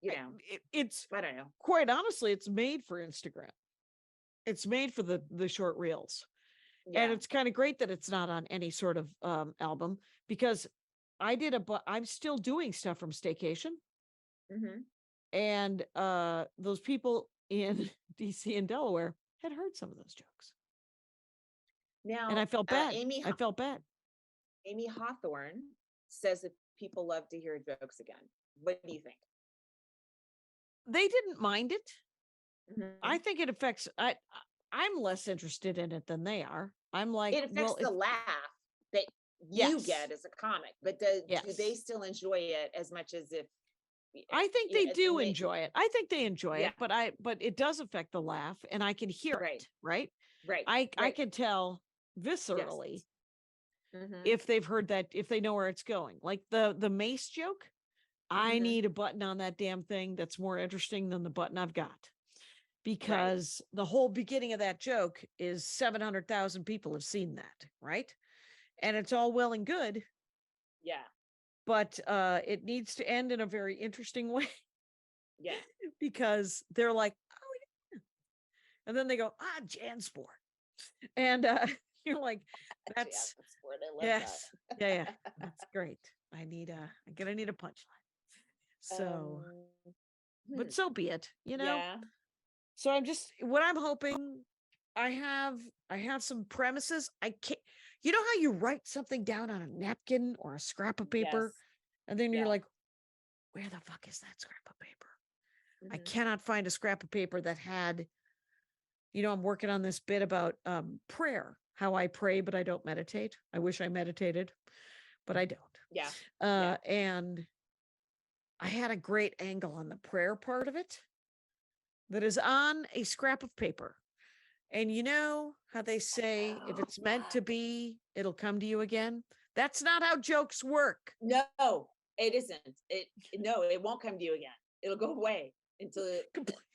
you know, It's I don't know. quite honestly, it's made for Instagram. It's made for the short reels. And Yeah. it's kind of great that it's not on any sort of album because but I'm still doing stuff from Staycation. Hmm. And those people in DC and Delaware had heard some of those jokes. And I Now, felt bad. I felt bad. Amy Hawthorne says that people love to hear jokes again. What do you think? They didn't mind it. I Mhm. think it affects I'm less interested in it than they are. I'm like, It affects well, the if laugh that you yes, get as a comic, but do they yes. still enjoy it as much as if, I think they do and they, enjoy it. I think they enjoy yeah, it, but it does affect the laugh and I can hear right, it, right? right, I right, can tell yes. viscerally Hmm. if they've heard that, if they know where it's going. Like the mace joke, I Hmm. need a button on that damn thing that's more interesting than the button I've got. Right, Because the whole beginning of that joke is 700,000 people have seen that, right? And it's all well and good, yeah, but it needs to end in a very interesting way yeah. because they're like, oh yeah, and then they go, Jansport, and you're like, Actually, that's that's word. I love yes, that. yeah, that's great. I'm gonna need a punchline. So, Um, but hmm, so be it. yeah. So I'm just what I'm hoping. I have I have some premises. I can't. You know how you write something down on a napkin or a scrap of paper, Yes. and then you're Yeah. like, where the fuck is that scrap of paper? I Hmm. cannot find a scrap of paper that had. I'm working on this bit about prayer, how I pray, but I don't meditate. I wish I meditated, but I don't. Yeah. Yeah. And I had a great angle on the prayer part of it that is on a scrap of paper. And you know how they say, if Oh, it's meant to fuck. be, it'll come to you again? That's not how jokes work. No, it isn't. No, it won't come to you again. It'll go away until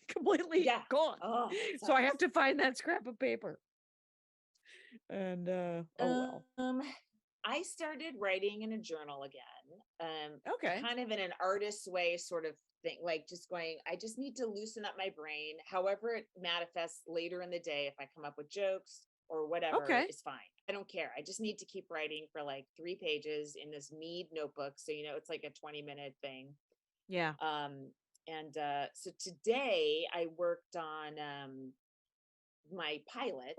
Completely yeah. gone. Oh, that So I have sucks. to find that scrap of paper. And oh well. Um, I started writing in a journal again. Okay. Kind of in an artist way, sort of thing, like just going, I just need to loosen up my brain. However, it manifests later in the day, if I come up with jokes or whatever, Okay. is fine. I don't care. I just need to keep writing for like 3 pages in this Mead notebook. So, it's like a 20-minute thing. Yeah. And so today I worked on my pilot.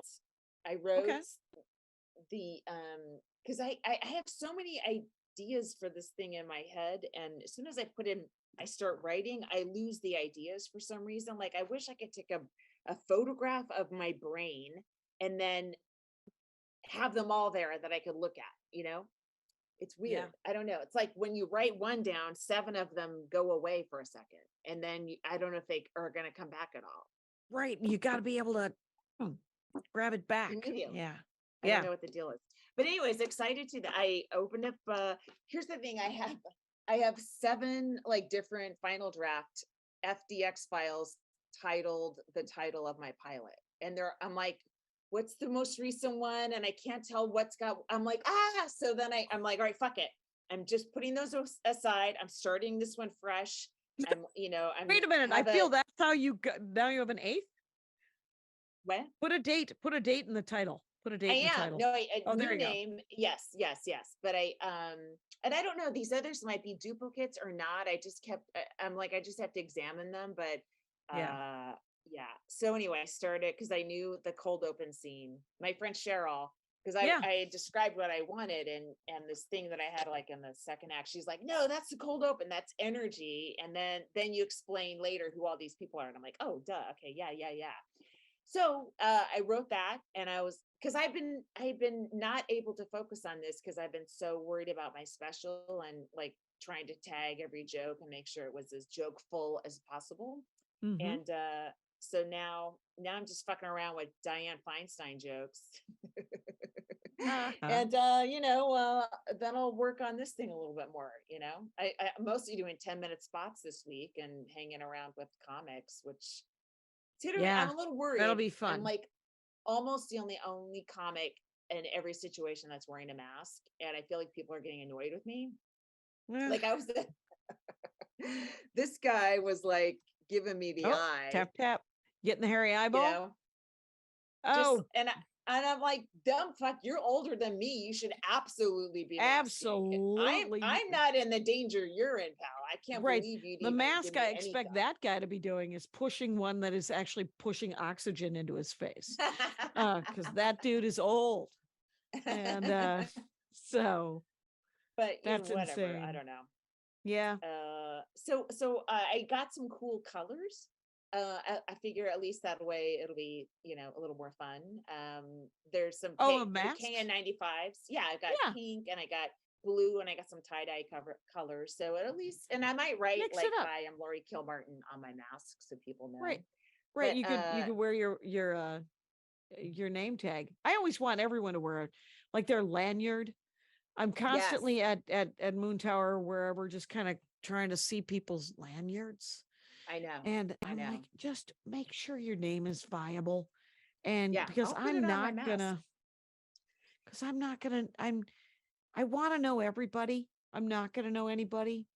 I wrote Okay. the because I have so many ideas for this thing in my head, and as soon as I start writing, I lose the ideas for some reason. Like I wish I could take a photograph of my brain and then have them all there that I could look at. It's Yeah. weird. I don't know. It's like when you write one down, 7 of them go away for a second, and then I don't know if they are going to come back at all Right. You got to be able to hmm, grab it back. immediately. Yeah. I don't Yeah. know what the deal is. But anyways, excited to I opened up here's the thing, I have 7 like different final draft FDX files titled the title of my pilot. And I'm like, what's the most recent one? And I can't tell I'm like, so then I'm like, all right, fuck it. I'm just putting those aside. I'm starting this one fresh. I'm Wait a minute. I have feel that's how you got now you have an eighth. what? Put a date. Put a date in the title. Put a I date in the am. title. No, Oh, there new you go. name. Yes, yes, yes. But and I don't know, these others might be duplicates or not. I'm like, I just have to examine them. But Yeah. yeah. So anyway, I started because I knew the cold open scene. My friend Cheryl, because Yeah. I described what I wanted and this thing that I had like in the second act, she's like, no, that's the cold open, that's energy. And then you explain later who all these people are. And I'm like, oh duh, okay, yeah, yeah, yeah. So I wrote that, and because I've been not able to focus on this because I've been so worried about my special and like trying to tag every joke and make sure it was as jokeful as possible. Mm-hmm. And so now I'm just fucking around with Diane Feinstein jokes. Uh-huh. And then I'll work on this thing a little bit more. I'm mostly doing 10-minute spots this week and hanging around with comics, which I'm Yeah, a little that'll worried. be I'm fun. like almost the only comic in every situation that's wearing a mask, and I feel like people are getting annoyed with me. Ugh. Like I was this guy was like giving me the Oh, eye, tap tap. Getting the hairy you eyeball. know, just Oh, and I'm like, dumb fuck, you're older than me. You should absolutely be masking. absolutely. I'm not in the danger you're in, pal. I can't Right. believe you'd The even give mask I me any expect that guy to be doing is pushing one that is actually pushing oxygen into his face. Because that dude is old. And thought. so But that's whatever. I insane. don't know. Yeah. So I got some cool colors. I figure at least that way it'll be a little more fun. There's some Oh, of the masks? KN95s. Yeah, I got Yeah. pink and I got blue and I got some tie-dye cover colors. So at least, and I might write Mix it like, up. "Hi, I'm Laurie Kilmartin" on my mask so people Right. know. Right. But You could wear your name tag. I always want everyone to wear it, like their lanyard. I'm yes, constantly at Moon Tower, wherever, just kind of trying to see people's lanyards. I know, And I I'm know. like, just make sure your name is viable. And Yeah, because I'll put it on my mask. I want to know everybody. I'm not going to know anybody.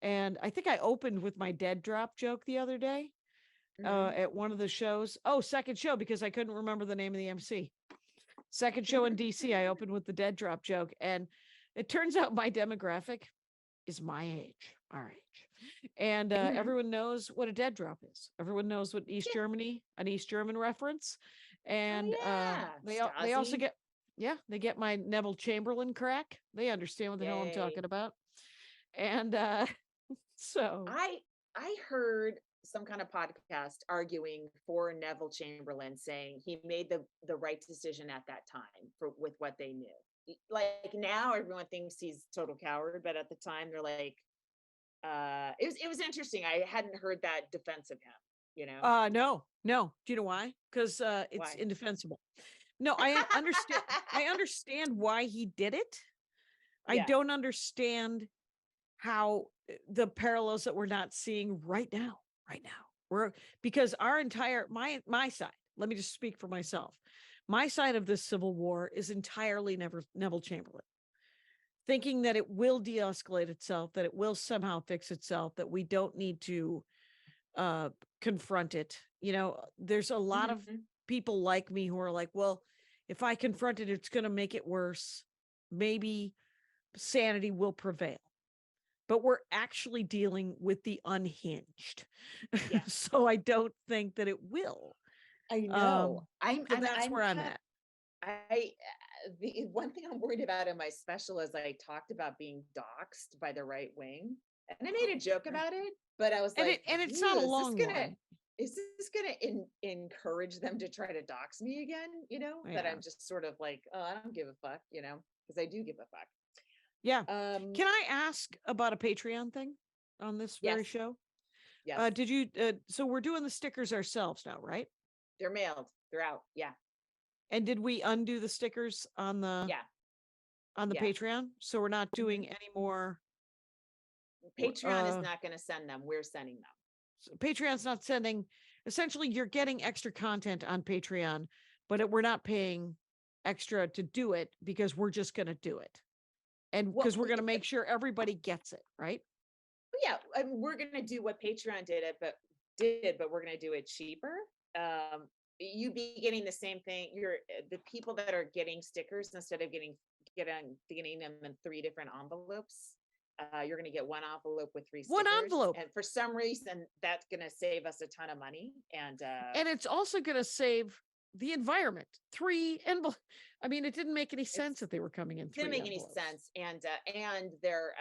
And I think I opened with my dead drop joke the other day Hmm. at one of the shows. Oh, second show, because I couldn't remember the name of the MC. Second show in DC, I opened with the dead drop joke. And it turns out my demographic is my age, our age. And Hmm. everyone knows what a dead drop is. Everyone knows what Yeah. An East German reference. And Oh yeah, they also Stasi. get, yeah, they get my Neville Chamberlain crack. They understand what the hell I'm Yay. talking about. And so, I I heard some kind of podcast arguing for Neville Chamberlain, saying he made the right decision at that time for with what they knew. Like now everyone thinks he's total coward, but at the time they're like, it was interesting. I hadn't heard that defense of him, you know. no, no. Do you know why? Because it's Why? indefensible. No, I understand. I understand why he did it. I Yeah. don't understand how the parallels that we're not seeing right now we're because our entire my side, let me just speak for myself, my side of this civil war is entirely Neville Chamberlain, thinking that it will de-escalate itself, that it will somehow fix itself, that we don't need to uh confront it. There's a lot of Hmm. people like me who are like, well, if I confront it, it's going to make it worse. Maybe sanity will prevail, but we're actually dealing with the unhinged. Yeah. So I don't think that it will. I Um, know. I'm so I'm that's I'm where I'm kind at. I the one thing I'm worried about in my special is I talked about being doxxed by the right wing, and I made a joke Right. about it, but I was And like, it's not a "Ew, long one. is this gonna encourage them to try to dox me again?" That Yeah. I'm just sort of like, "Oh, I don't give a fuck," because I do give a fuck. Yeah. Um, Can I ask about a Patreon thing on this yes, very show? yes, Did you so we're doing the stickers ourselves now, right? they're mailed, they're out. Yeah, And did we undo the stickers yeah, on the yeah. Patreon? So we're not Hmm. doing any more Patreon is not going to send them. We're sending them. so Patreon's not sending, essentially you're getting extra content on Patreon, but we're not paying extra to do it because we're just going to do it. And Well, because we're going to make sure everybody gets it, right? yeah, I mean, we're gonna do what Patreon but we're gonna do it cheaper. Um, you be getting the same thing. The people that are getting stickers instead of getting them in three different envelopes. You're gonna get one envelope with three One stickers, envelope. and for some reason that's gonna save us a ton of money. And And it's also going to save the environment, 3 envelopes. I mean, it didn't make any sense that they were coming in 3 Didn't make any envelopes. sense. And their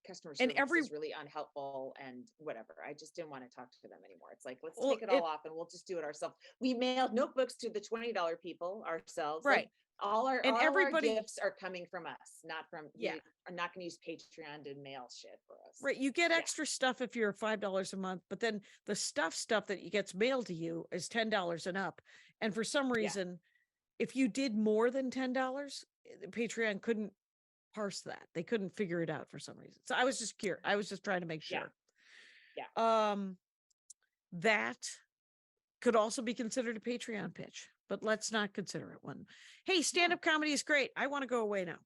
customer And service every is really unhelpful and whatever. I just didn't want to talk to them anymore. It's like, let's well, take it all off and we'll just do it ourselves. We mailed notebooks to the $20 people ourselves. right. Like all our And all our everybody, gifts are coming from us, not from yeah, we are not going to use Patreon to mail shit for us. right. You get Yeah. extra stuff if you're $5 a month, but then the stuff that gets mailed to you is $10 and up. And for some Yeah. reason, if you did more than $10, Patreon couldn't parse that. They couldn't figure it out for some reason. So I was just curious. I was just trying to make Yeah. sure. Yeah. That could also be considered a Patreon pitch, but let's not consider it one. Hey, stand-up comedy is great. I want to go away now.